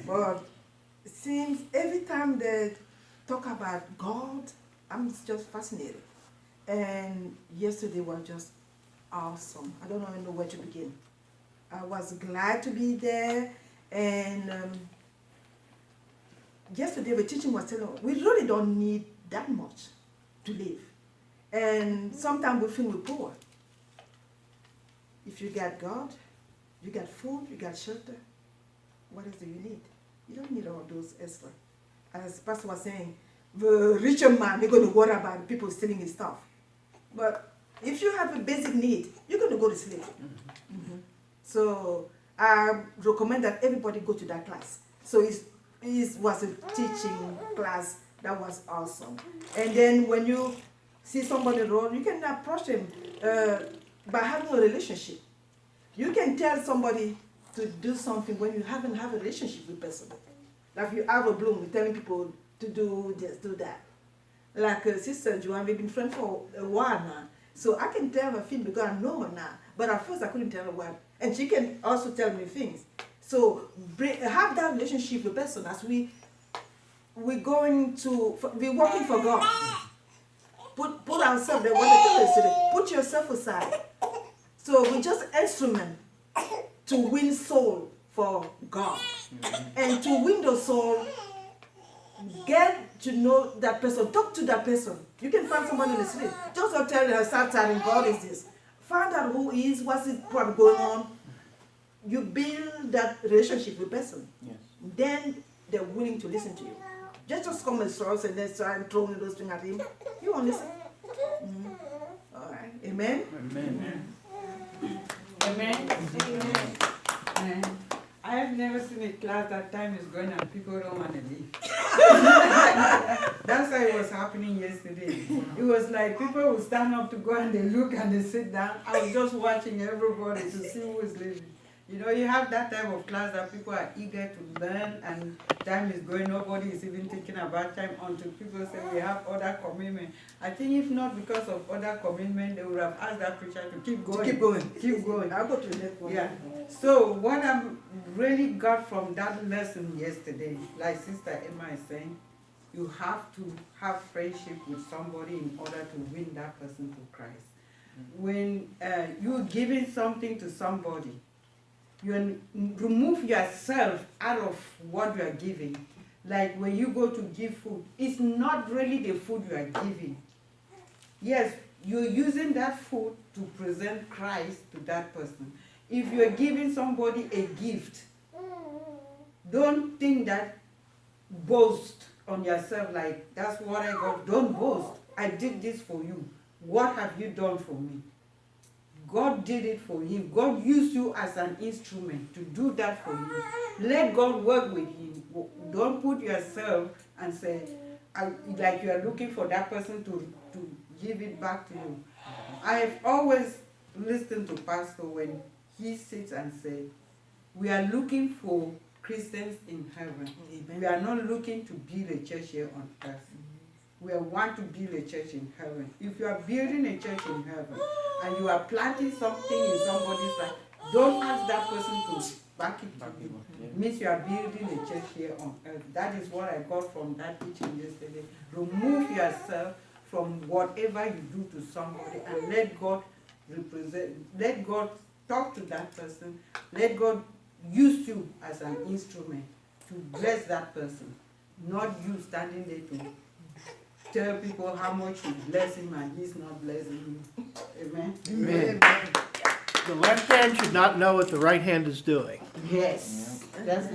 But it seems every time they talk about God, I'm just fascinated. And yesterday was just awesome. I don't even know where to begin. I was glad to be there, and yesterday the teaching was telling us we really don't need that much to live. And sometimes we feel we're poor. If you got God, you got food, you got shelter, what else do you need? You don't need all those extra. As Pastor was saying, the richer man, they're going to worry about people stealing his stuff. But if you have a basic need, you're going to go to sleep. Mm-hmm. So I recommend that everybody go to that class. So it was a teaching class that was awesome. And then when you see somebody on the road, you can approach them by having a relationship. You can tell somebody to do something when you haven't had a relationship with the person. Like you have a bloom, telling people to do this, do that. Like Sister Joan, we've been friends for a while now. So I can tell her things because I know her now. But at first I couldn't tell her what. And she can also tell me things. So have that relationship with the person as we're working for God. Put ourselves there. What they tell us today, put yourself aside. So we're just instrument to win soul for God. And to win the soul, get to know that person, talk to that person. You can find somebody in the street. Just don't tell her, start telling God is this. Find out who he is, what's it probably going on. You build that relationship with the person. Yes. Then they're willing to listen to you. Just come and source and then start throwing those things at him. You won't listen. Mm-hmm. All right. Amen? Amen. Amen. Amen. Amen. I have never seen a class that time is going and people don't want to leave. That's how it was happening yesterday. It was like people would stand up to go and they look and they sit down. I was just watching everybody to see who is leaving. You know, you have that type of class that people are eager to learn and time is going, nobody is even thinking about time until people say we have other commitment. I think if not because of other commitment, they would have asked that preacher to keep going. Keep going. I'll go to the next one. Yeah. So what I really got from that lesson yesterday, like Sister Emma is saying, you have to have friendship with somebody in order to win that person to Christ. When you're giving something to somebody, you remove yourself out of what you are giving. Like when you go to give food, it's not really the food you are giving. Yes, you're using that food to present Christ to that person. If you're giving somebody a gift, don't think that boast on yourself like, that's what I got. Don't boast. I did this for you. What have you done for me? God did it for him. God used you as an instrument to do that for you. Let God work with him. Don't put yourself and say, like you are looking for that person to give it back to you. I have always listened to Pastor when he sits and says, we are looking for Christians in heaven. Amen. We are not looking to build a church here on earth. We want to build a church in heaven. If you are building a church in heaven and you are planting something in somebody's life, don't ask that person to back it to you. It means you are building a church here on earth. That is what I got from that teaching yesterday. Remove yourself from whatever you do to somebody and let God let God talk to that person. Let God use you as an instrument to bless that person. Not you standing there to tell people how much you bless him and he's not blessing you. Amen? Amen. The left hand should not know what the right hand is doing. Yes. That's